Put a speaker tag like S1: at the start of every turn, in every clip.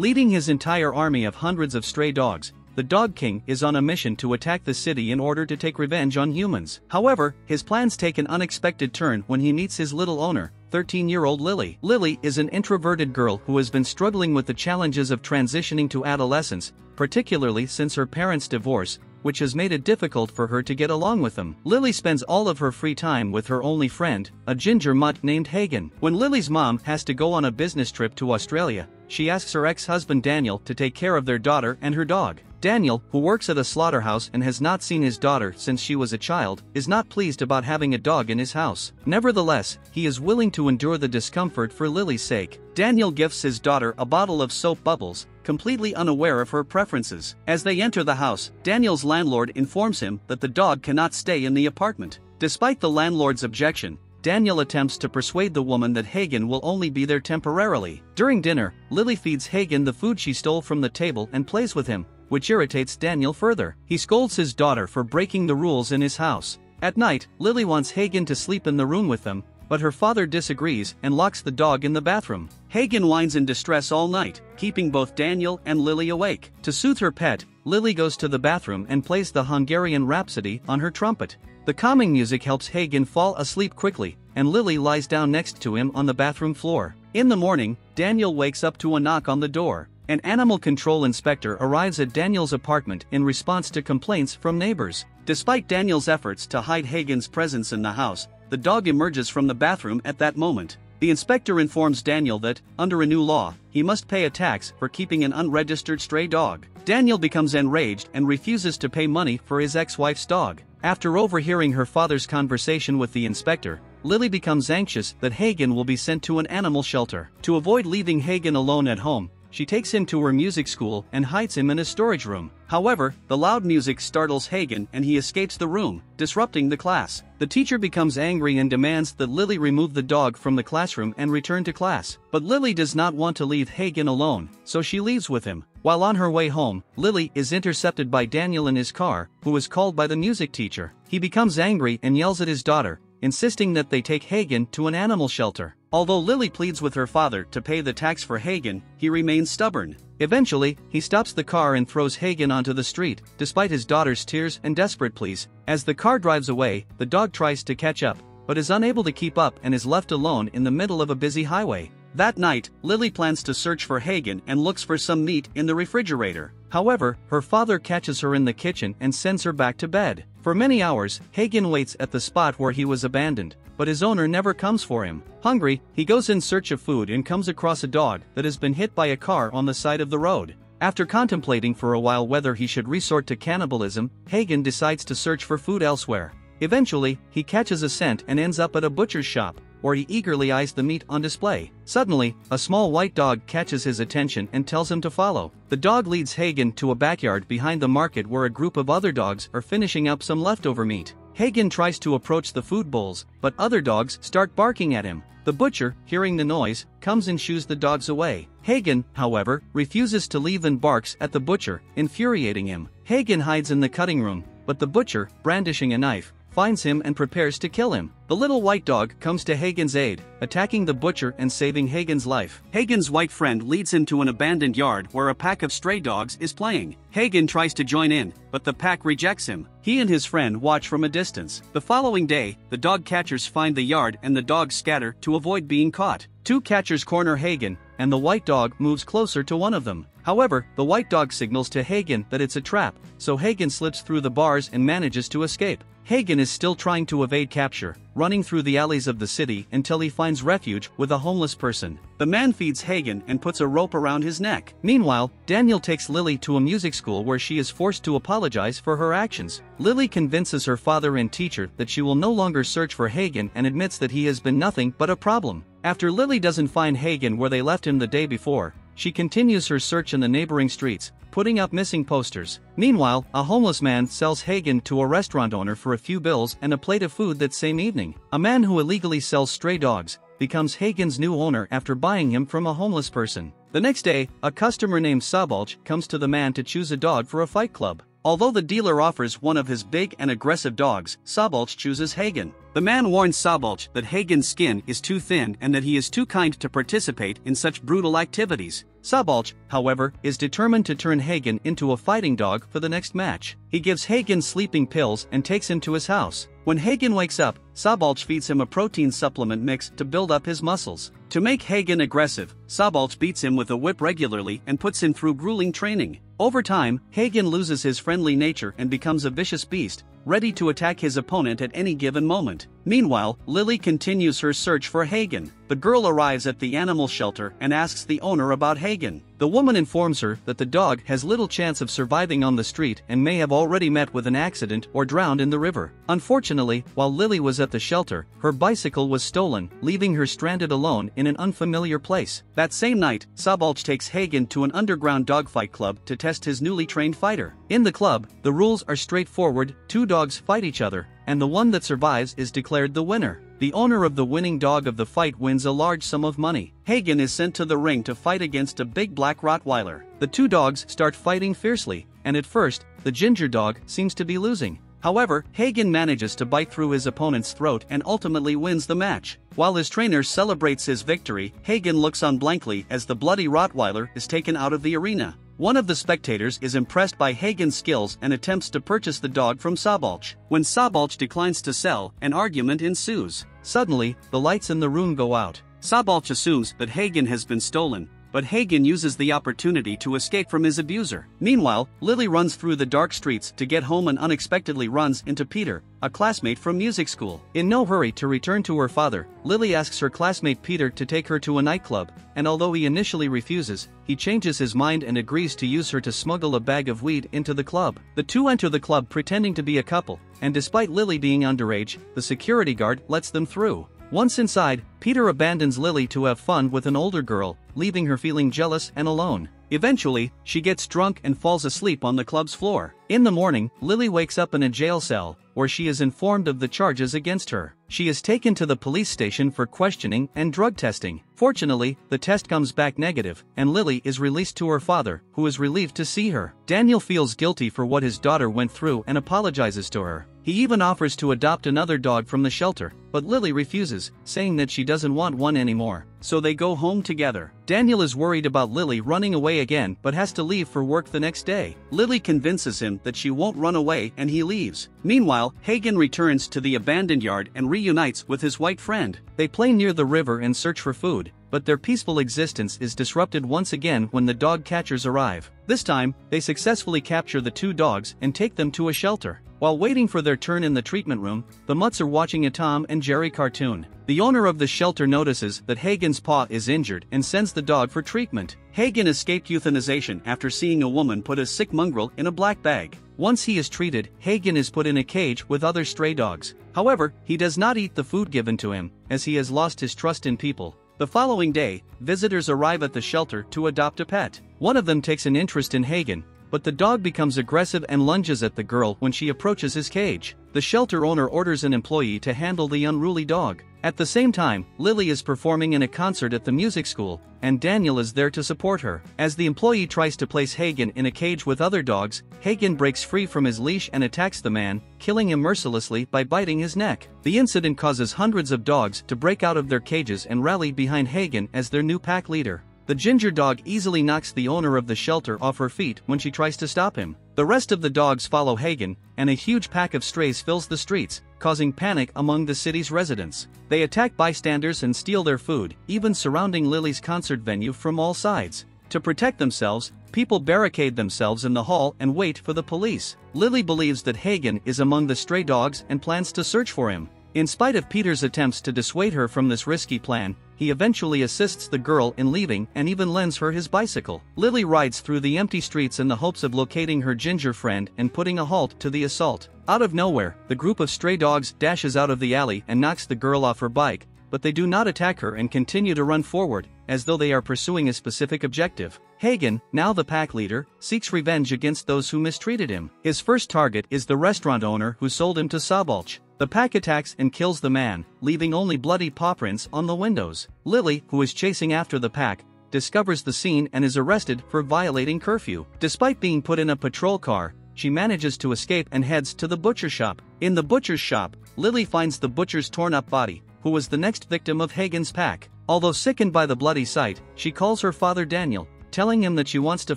S1: Leading his entire army of hundreds of stray dogs, the Dog King is on a mission to attack the city in order to take revenge on humans. However, his plans take an unexpected turn when he meets his little owner, 13-year-old Lili. Lili is an introverted girl who has been struggling with the challenges of transitioning to adolescence, particularly since her parents' divorce, which has made it difficult for her to get along with them. Lili spends all of her free time with her only friend, a ginger mutt named Hagen. When Lili's mom has to go on a business trip to Australia, she asks her ex-husband Daniel to take care of their daughter and her dog. Daniel, who works at a slaughterhouse and has not seen his daughter since she was a child, is not pleased about having a dog in his house. Nevertheless, he is willing to endure the discomfort for Lili's sake. Daniel gifts his daughter a bottle of soap bubbles, completely unaware of her preferences. As they enter the house, Daniel's landlord informs him that the dog cannot stay in the apartment. Despite the landlord's objection, Daniel attempts to persuade the woman that Hagen will only be there temporarily. During dinner, Lili feeds Hagen the food she stole from the table and plays with him, which irritates Daniel further. He scolds his daughter for breaking the rules in his house. At night, Lili wants Hagen to sleep in the room with them, but her father disagrees and locks the dog in the bathroom. Hagen whines in distress all night, keeping both Daniel and Lili awake. To soothe her pet, Lili goes to the bathroom and plays the Hungarian Rhapsody on her trumpet. The calming music helps Hagen fall asleep quickly, and Lili lies down next to him on the bathroom floor. In the morning, Daniel wakes up to a knock on the door. An animal control inspector arrives at Daniel's apartment in response to complaints from neighbors. Despite Daniel's efforts to hide Hagen's presence in the house, the dog emerges from the bathroom at that moment. The inspector informs Daniel that, under a new law, he must pay a tax for keeping an unregistered stray dog. Daniel becomes enraged and refuses to pay money for his ex-wife's dog. After overhearing her father's conversation with the inspector, Lili becomes anxious that Hagen will be sent to an animal shelter. To avoid leaving Hagen alone at home, she takes him to her music school and hides him in a storage room. However, the loud music startles Hagen and he escapes the room, disrupting the class. The teacher becomes angry and demands that Lili remove the dog from the classroom and return to class. But Lili does not want to leave Hagen alone, so she leaves with him. While on her way home, Lili is intercepted by Daniel in his car, who is called by the music teacher. He becomes angry and yells at his daughter, insisting that they take Hagen to an animal shelter. Although Lili pleads with her father to pay the tax for Hagen, he remains stubborn. Eventually, he stops the car and throws Hagen onto the street, despite his daughter's tears and desperate pleas. As the car drives away, the dog tries to catch up, but is unable to keep up and is left alone in the middle of a busy highway. That night, Lili plans to search for Hagen and looks for some meat in the refrigerator. However, her father catches her in the kitchen and sends her back to bed. For many hours, Hagen waits at the spot where he was abandoned, but his owner never comes for him. Hungry, he goes in search of food and comes across a dog that has been hit by a car on the side of the road. After contemplating for a while whether he should resort to cannibalism, Hagen decides to search for food elsewhere. Eventually, he catches a scent and ends up at a butcher's shop, where he eagerly eyes the meat on display. Suddenly, a small white dog catches his attention and tells him to follow. The dog leads Hagen to a backyard behind the market where a group of other dogs are finishing up some leftover meat. Hagen tries to approach the food bowls, but other dogs start barking at him. The butcher, hearing the noise, comes and shoos the dogs away. Hagen, however, refuses to leave and barks at the butcher, infuriating him. Hagen hides in the cutting room, but the butcher, brandishing a knife, finds him and prepares to kill him. The little white dog comes to Hagen's aid, attacking the butcher and saving Hagen's life. Hagen's white friend leads him to an abandoned yard where a pack of stray dogs is playing. Hagen tries to join in, but the pack rejects him. He and his friend watch from a distance. The following day, the dog catchers find the yard and the dogs scatter to avoid being caught. Two catchers corner Hagen, and the white dog moves closer to one of them. However, the white dog signals to Hagen that it's a trap, so Hagen slips through the bars and manages to escape. Hagen is still trying to evade capture, running through the alleys of the city until he finds refuge with a homeless person. The man feeds Hagen and puts a rope around his neck. Meanwhile, Daniel takes Lili to a music school where she is forced to apologize for her actions. Lili convinces her father and teacher that she will no longer search for Hagen and admits that he has been nothing but a problem. After Lili doesn't find Hagen where they left him the day before, she continues her search in the neighboring streets, putting up missing posters. Meanwhile, a homeless man sells Hagen to a restaurant owner for a few bills and a plate of food that same evening. A man who illegally sells stray dogs becomes Hagen's new owner after buying him from a homeless person. The next day, a customer named Sabalch comes to the man to choose a dog for a fight club. Although the dealer offers one of his big and aggressive dogs, Sabalch chooses Hagen. The man warns Sabalch that Hagen's skin is too thin and that he is too kind to participate in such brutal activities. Sabalch, however, is determined to turn Hagen into a fighting dog for the next match. He gives Hagen sleeping pills and takes him to his house. When Hagen wakes up, Sabalch feeds him a protein supplement mix to build up his muscles. To make Hagen aggressive, Sabalch beats him with a whip regularly and puts him through grueling training. Over time, Hagen loses his friendly nature and becomes a vicious beast, ready to attack his opponent at any given moment. Meanwhile, Lili continues her search for Hagen. The girl arrives at the animal shelter and asks the owner about Hagen. The woman informs her that the dog has little chance of surviving on the street and may have already met with an accident or drowned in the river. Unfortunately, while Lili was at the shelter, her bicycle was stolen, leaving her stranded alone in an unfamiliar place. That same night, Sabalch takes Hagen to an underground dogfight club to test his newly trained fighter. In the club, the rules are straightforward: 2 dogs fight each other, and the one that survives is declared the winner. The owner of the winning dog of the fight wins a large sum of money. Hagen is sent to the ring to fight against a big black Rottweiler. The 2 dogs start fighting fiercely, and at first, the ginger dog seems to be losing. However, Hagen manages to bite through his opponent's throat and ultimately wins the match. While his trainer celebrates his victory, Hagen looks on blankly as the bloody Rottweiler is taken out of the arena. One of the spectators is impressed by Hagen's skills and attempts to purchase the dog from Sabalch. When Sabalch declines to sell, an argument ensues. Suddenly, the lights in the room go out. Sabalch assumes that Hagen has been stolen, but Hagen uses the opportunity to escape from his abuser. Meanwhile, Lili runs through the dark streets to get home and unexpectedly runs into Peter, a classmate from music school. In no hurry to return to her father, Lili asks her classmate Peter to take her to a nightclub, and although he initially refuses, he changes his mind and agrees to use her to smuggle a bag of weed into the club. The 2 enter the club pretending to be a couple, and despite Lili being underage, the security guard lets them through. Once inside, Peter abandons Lili to have fun with an older girl, leaving her feeling jealous and alone. Eventually, she gets drunk and falls asleep on the club's floor. In the morning, Lili wakes up in a jail cell, where she is informed of the charges against her. She is taken to the police station for questioning and drug testing. Fortunately, the test comes back negative, and Lili is released to her father, who is relieved to see her. Daniel feels guilty for what his daughter went through and apologizes to her. He even offers to adopt another dog from the shelter, but Lili refuses, saying that she doesn't want one anymore. So they go home together. Daniel is worried about Lili running away again but has to leave for work the next day. Lili convinces him that she won't run away and he leaves. Meanwhile, Hagen returns to the abandoned yard and reunites with his white friend. They play near the river and search for food, but their peaceful existence is disrupted once again when the dog catchers arrive. This time, they successfully capture the 2 dogs and take them to a shelter. While waiting for their turn in the treatment room, the mutts are watching a Tom and Jerry cartoon. The owner of the shelter notices that Hagen's paw is injured and sends the dog for treatment. Hagen escaped euthanization after seeing a woman put a sick mongrel in a black bag. Once he is treated, Hagen is put in a cage with other stray dogs. However, he does not eat the food given to him, as he has lost his trust in people. The following day, visitors arrive at the shelter to adopt a pet. One of them takes an interest in Hagen, but the dog becomes aggressive and lunges at the girl when she approaches his cage. The shelter owner orders an employee to handle the unruly dog. At the same time, Lili is performing in a concert at the music school, and Daniel is there to support her. As the employee tries to place Hagen in a cage with other dogs, Hagen breaks free from his leash and attacks the man, killing him mercilessly by biting his neck. The incident causes hundreds of dogs to break out of their cages and rally behind Hagen as their new pack leader. The ginger dog easily knocks the owner of the shelter off her feet when she tries to stop him. The rest of the dogs follow Hagen, and a huge pack of strays fills the streets, causing panic among the city's residents. They attack bystanders and steal their food, even surrounding Lili's concert venue from all sides. To protect themselves, people barricade themselves in the hall and wait for the police. Lili believes that Hagen is among the stray dogs and plans to search for him. In spite of Peter's attempts to dissuade her from this risky plan, he eventually assists the girl in leaving and even lends her his bicycle. Lili rides through the empty streets in the hopes of locating her ginger friend and putting a halt to the assault. Out of nowhere, the group of stray dogs dashes out of the alley and knocks the girl off her bike, but they do not attack her and continue to run forward, as though they are pursuing a specific objective. Hagen, now the pack leader, seeks revenge against those who mistreated him. His first target is the restaurant owner who sold him to Sabalch. The pack attacks and kills the man, leaving only bloody paw prints on the windows. Lili, who is chasing after the pack, discovers the scene and is arrested for violating curfew. Despite being put in a patrol car, she manages to escape and heads to the butcher's shop. In the butcher's shop, Lili finds the butcher's torn-up body, who was the next victim of Hagen's pack. Although sickened by the bloody sight, she calls her father Daniel, telling him that she wants to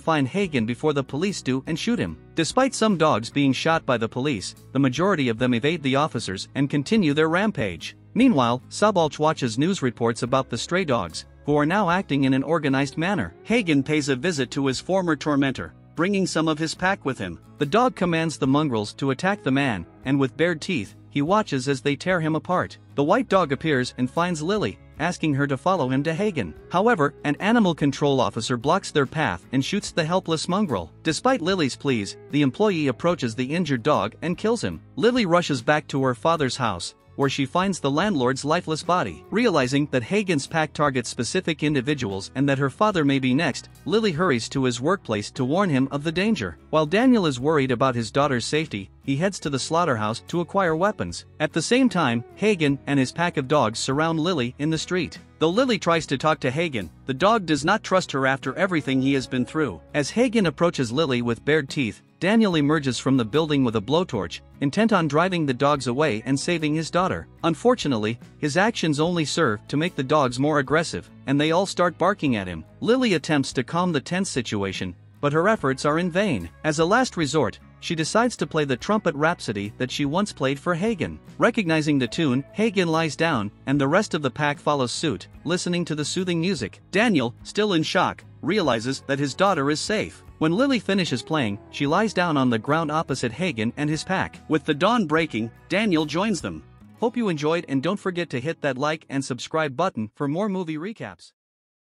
S1: find Hagen before the police do and shoot him. Despite some dogs being shot by the police, the majority of them evade the officers and continue their rampage. Meanwhile, Subalch watches news reports about the stray dogs, who are now acting in an organized manner. Hagen pays a visit to his former tormentor, bringing some of his pack with him. The dog commands the mongrels to attack the man, and with bared teeth, he watches as they tear him apart. The white dog appears and finds Lili, asking her to follow him to Hagen. However, an animal control officer blocks their path and shoots the helpless mongrel. Despite Lili's pleas, the employee approaches the injured dog and kills him. Lili rushes back to her father's house, where she finds the landlord's lifeless body. Realizing that Hagen's pack targets specific individuals and that her father may be next, Lili hurries to his workplace to warn him of the danger. While Daniel is worried about his daughter's safety, he heads to the slaughterhouse to acquire weapons. At the same time, Hagen and his pack of dogs surround Lili in the street. Though Lili tries to talk to Hagen, the dog does not trust her after everything he has been through. As Hagen approaches Lili with bared teeth, Daniel emerges from the building with a blowtorch, intent on driving the dogs away and saving his daughter. Unfortunately, his actions only serve to make the dogs more aggressive, and they all start barking at him. Lili attempts to calm the tense situation, but her efforts are in vain. As a last resort, she decides to play the trumpet rhapsody that she once played for Hagen. Recognizing the tune, Hagen lies down, and the rest of the pack follows suit, listening to the soothing music. Daniel, still in shock, realizes that his daughter is safe. When Lili finishes playing, she lies down on the ground opposite Hagen and his pack. With the dawn breaking, Daniel joins them. Hope you enjoyed, and don't forget to hit that like and subscribe button for more movie recaps.